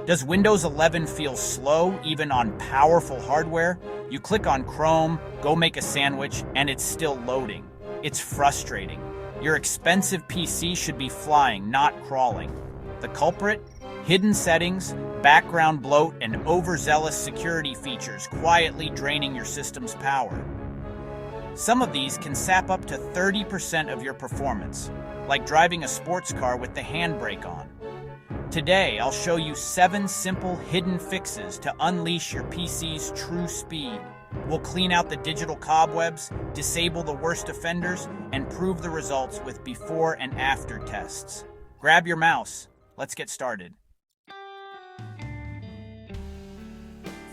Does Windows 11 feel slow even on powerful hardware? You click on Chrome, go make a sandwich, and it's still loading. It's frustrating. Your expensive PC should be flying, not crawling. The culprit? Hidden settings, background bloat, and overzealous security features quietly draining your system's power. Some of these can sap up to 30% of your performance, like driving a sports car with the handbrake on. Today, I'll show you 7 simple hidden fixes to unleash your PC's true speed. We'll clean out the digital cobwebs, disable the worst offenders, and prove the results with before and after tests. Grab your mouse. Let's get started.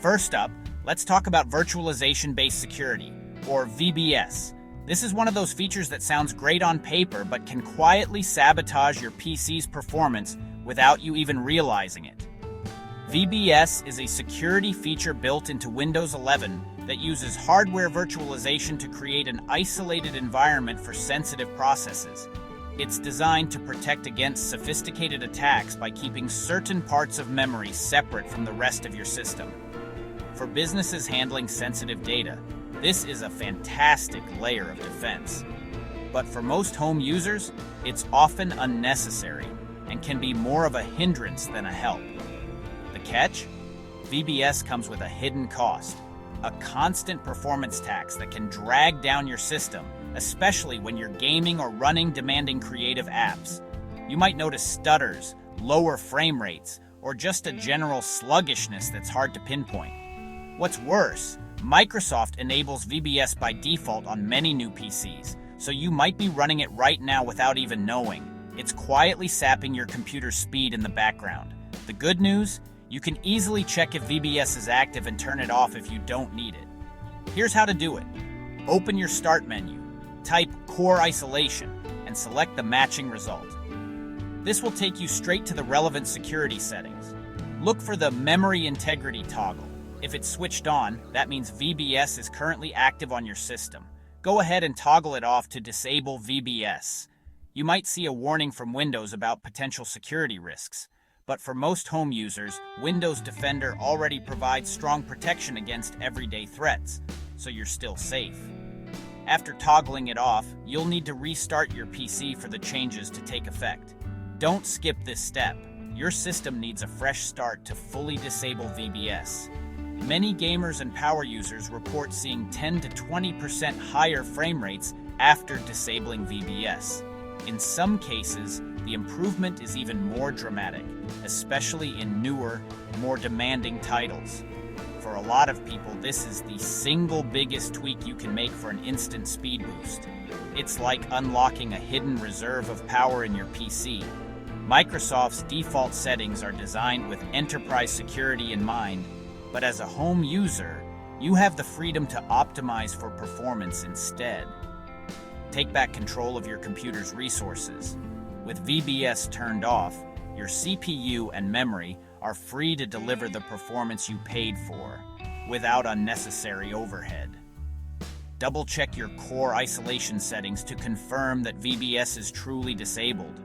First up, let's talk about virtualization-based security, or VBS. This is one of those features that sounds great on paper but can quietly sabotage your PC's performance without you even realizing it. VBS is a security feature built into Windows 11 that uses hardware virtualization to create an isolated environment for sensitive processes. It's designed to protect against sophisticated attacks by keeping certain parts of memory separate from the rest of your system. For businesses handling sensitive data, this is a fantastic layer of defense. But for most home users, it's often unnecessary and can be more of a hindrance than a help. The catch? VBS comes with a hidden cost, a constant performance tax that can drag down your system, especially when you're gaming or running demanding creative apps. You might notice stutters, lower frame rates, or just a general sluggishness that's hard to pinpoint. What's worse, Microsoft enables VBS by default on many new PCs, so you might be running it right now without even knowing. It's quietly sapping your computer's speed in the background. The good news? You can easily check if VBS is active and turn it off if you don't need it. Here's how to do it. Open your Start menu, type Core Isolation, and select the matching result. This will take you straight to the relevant security settings. Look for the Memory Integrity toggle. If it's switched on, that means VBS is currently active on your system. Go ahead and toggle it off to disable VBS. You might see a warning from Windows about potential security risks, but for most home users, Windows Defender already provides strong protection against everyday threats, so you're still safe. After toggling it off, you'll need to restart your PC for the changes to take effect. Don't skip this step. Your system needs a fresh start to fully disable VBS. Many gamers and power users report seeing 10 to 20% higher frame rates after disabling VBS. In some cases, the improvement is even more dramatic, especially in newer, more demanding titles. For a lot of people, this is the single biggest tweak you can make for an instant speed boost. It's like unlocking a hidden reserve of power in your PC. Microsoft's default settings are designed with enterprise security in mind, but as a home user, you have the freedom to optimize for performance instead. Take back control of your computer's resources. With VBS turned off, your CPU and memory are free to deliver the performance you paid for, without unnecessary overhead. Double-check your core isolation settings to confirm that VBS is truly disabled.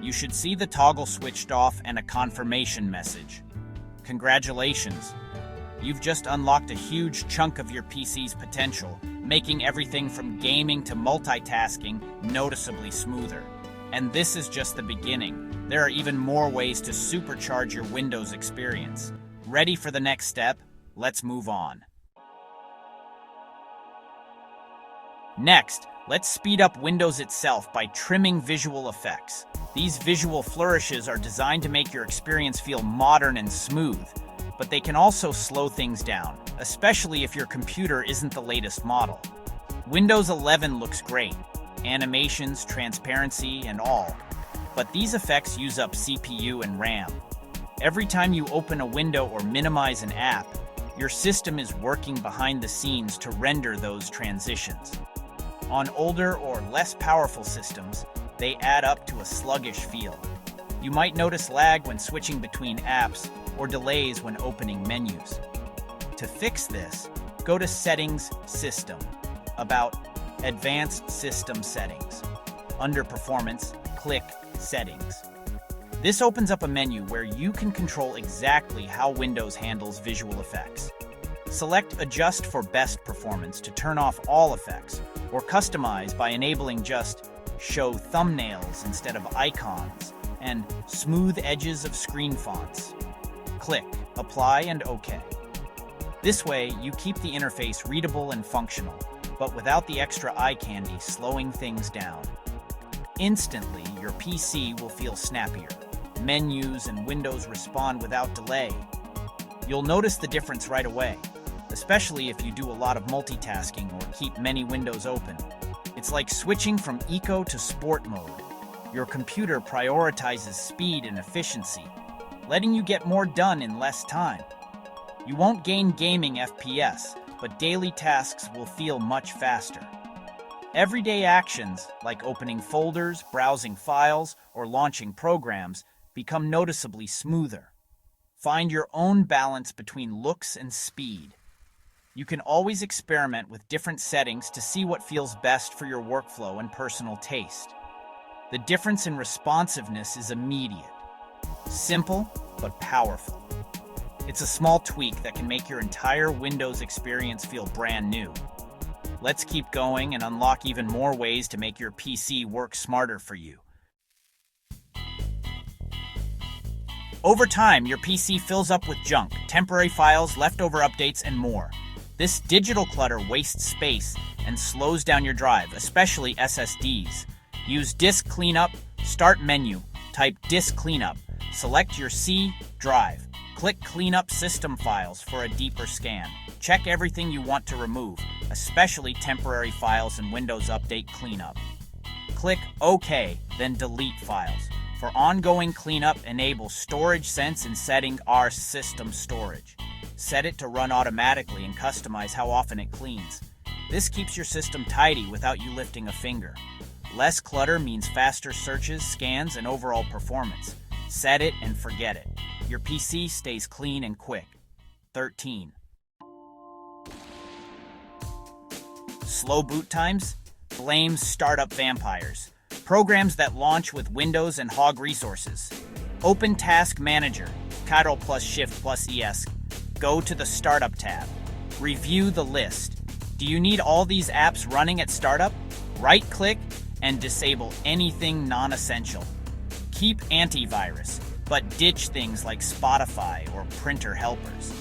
You should see the toggle switched off and a confirmation message. Congratulations! You've just unlocked a huge chunk of your PC's potential, making everything from gaming to multitasking noticeably smoother. And this is just the beginning. There are even more ways to supercharge your Windows experience. Ready for the next step? Let's move on. Next, let's speed up Windows itself by trimming visual effects. These visual flourishes are designed to make your experience feel modern and smooth, but they can also slow things down, especially if your computer isn't the latest model. Windows 11 looks great, animations, transparency, and all, but these effects use up CPU and RAM. Every time you open a window or minimize an app, your system is working behind the scenes to render those transitions. On older or less powerful systems, they add up to a sluggish feel. You might notice lag when switching between apps or delays when opening menus. To fix this, go to Settings, System, about Advanced System Settings. Under Performance, click Settings. This opens up a menu where you can control exactly how Windows handles visual effects. Select Adjust for Best Performance to turn off all effects, or customize by enabling just Show Thumbnails instead of icons, and Smooth Edges of Screen Fonts. Click Apply and OK. This way, you keep the interface readable and functional, but without the extra eye candy slowing things down. Instantly, your PC will feel snappier. Menus and windows respond without delay. You'll notice the difference right away, especially if you do a lot of multitasking or keep many windows open. It's like switching from eco to sport mode. Your computer prioritizes speed and efficiency, letting you get more done in less time. You won't gain gaming FPS, but daily tasks will feel much faster. Everyday actions, like opening folders, browsing files, or launching programs, become noticeably smoother. Find your own balance between looks and speed. You can always experiment with different settings to see what feels best for your workflow and personal taste. The difference in responsiveness is immediate. Simple, but powerful. It's a small tweak that can make your entire Windows experience feel brand new. Let's keep going and unlock even more ways to make your PC work smarter for you. Over time, your PC fills up with junk, temporary files, leftover updates, and more. This digital clutter wastes space and slows down your drive, especially SSDs. Use Disk Cleanup, Start menu, type Disk Cleanup, select your C drive. Click Clean up System Files for a deeper scan. Check everything you want to remove, especially temporary files and Windows Update Cleanup. Click OK, then Delete Files. For ongoing cleanup, enable Storage Sense in setting R System Storage. Set it to run automatically and customize how often it cleans. This keeps your system tidy without you lifting a finger. Less clutter means faster searches, scans, and overall performance. Set it and forget it. Your PC stays clean and quick. 13. Slow boot times? Blame startup vampires. Programs that launch with Windows and hog resources. Open Task Manager, Ctrl plus Shift plus ES. Go to the Startup tab. Review the list. Do you need all these apps running at startup? Right-click and disable anything non-essential. Keep antivirus, but ditch things like Spotify or printer helpers.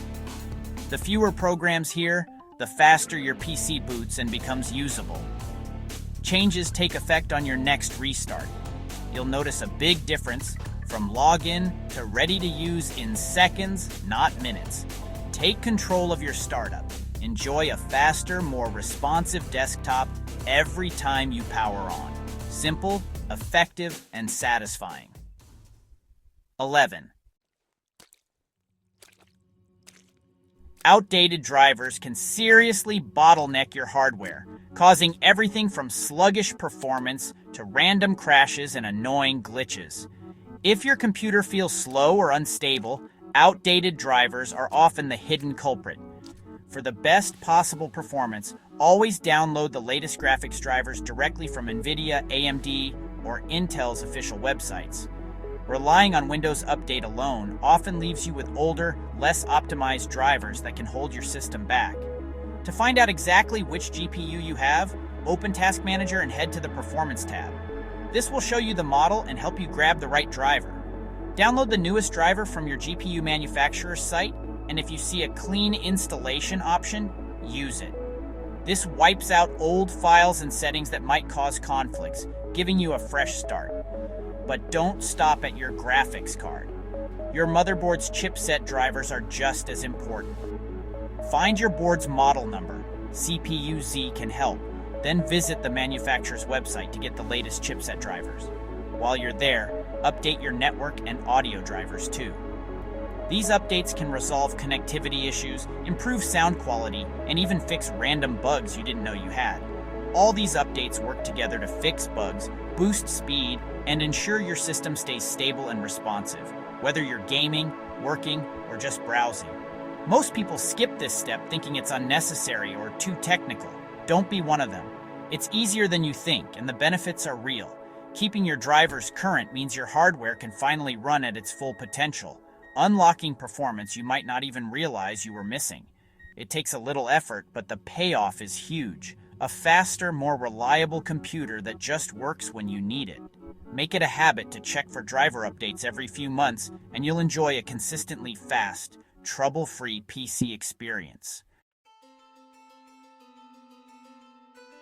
The fewer programs here, the faster your PC boots and becomes usable. Changes take effect on your next restart. You'll notice a big difference from login to ready to use in seconds, not minutes. Take control of your startup. Enjoy a faster, more responsive desktop every time you power on. Simple, effective, and satisfying. 11. Outdated drivers can seriously bottleneck your hardware, causing everything from sluggish performance to random crashes and annoying glitches. If your computer feels slow or unstable, outdated drivers are often the hidden culprit. For the best possible performance, always download the latest graphics drivers directly from NVIDIA, AMD, or Intel's official websites. Relying on Windows Update alone often leaves you with older, less optimized drivers that can hold your system back. To find out exactly which GPU you have, open Task Manager and head to the Performance tab. This will show you the model and help you grab the right driver. Download the newest driver from your GPU manufacturer's site, and if you see a clean installation option, use it. This wipes out old files and settings that might cause conflicts, giving you a fresh start. But don't stop at your graphics card. Your motherboard's chipset drivers are just as important. Find your board's model number. CPU-Z can help. Then visit the manufacturer's website to get the latest chipset drivers. While you're there, update your network and audio drivers too. These updates can resolve connectivity issues, improve sound quality, and even fix random bugs you didn't know you had. All these updates work together to fix bugs, boost speed, and ensure your system stays stable and responsive, whether you're gaming, working, or just browsing. Most people skip this step thinking it's unnecessary or too technical. Don't be one of them. It's easier than you think, and the benefits are real. Keeping your drivers current means your hardware can finally run at its full potential, unlocking performance you might not even realize you were missing. It takes a little effort, but the payoff is huge. A faster, more reliable computer that just works when you need it. Make it a habit to check for driver updates every few months, and you'll enjoy a consistently fast, trouble-free PC experience.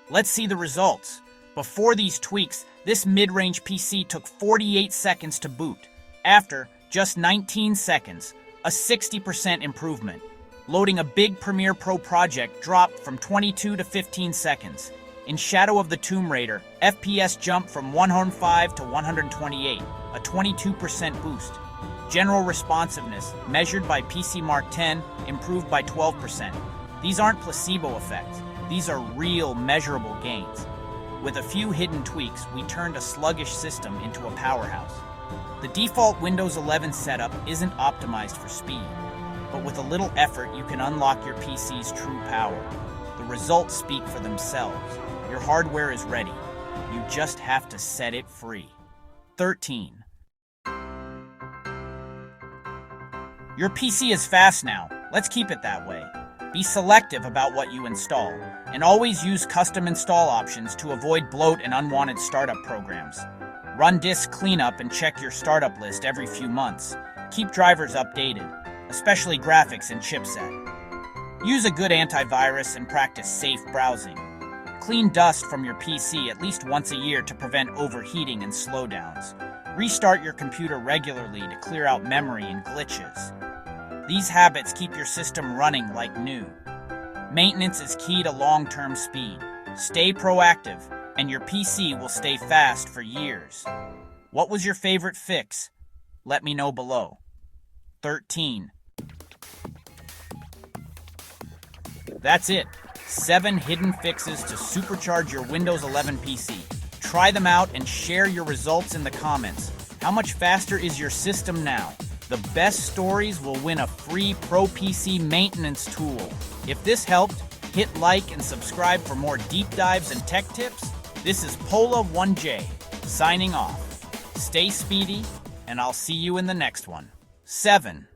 Let's see the results. Before these tweaks, this mid-range PC took 48 seconds to boot. After, just 19 seconds, a 60% improvement. Loading a big Premiere Pro project dropped from 22 to 15 seconds. In Shadow of the Tomb Raider, FPS jumped from 105 to 128, a 22% boost. General responsiveness, measured by PC Mark X, improved by 12%. These aren't placebo effects. These are real, measurable gains. With a few hidden tweaks, we turned a sluggish system into a powerhouse. The default Windows 11 setup isn't optimized for speed, but with a little effort, you can unlock your PC's true power. The results speak for themselves. Your hardware is ready. You just have to set it free. 13. Your PC is fast now. Let's keep it that way. Be selective about what you install, and always use custom install options to avoid bloat and unwanted startup programs. Run disk cleanup and check your startup list every few months. Keep drivers updated, especially graphics and chipset. Use a good antivirus and practice safe browsing. Clean dust from your PC at least once a year to prevent overheating and slowdowns. Restart your computer regularly to clear out memory and glitches. These habits keep your system running like new. Maintenance is key to long-term speed. Stay proactive, and your PC will stay fast for years. What was your favorite fix? Let me know below. 13. That's it. 7 hidden fixes to supercharge your Windows 11 PC. Try them out and share your results in the comments. How much faster is your system now? The best stories will win a free Pro PC maintenance tool. If this helped, hit like and subscribe for more deep dives and tech tips. This is Pola1J, signing off. Stay speedy, and I'll see you in the next one. 7.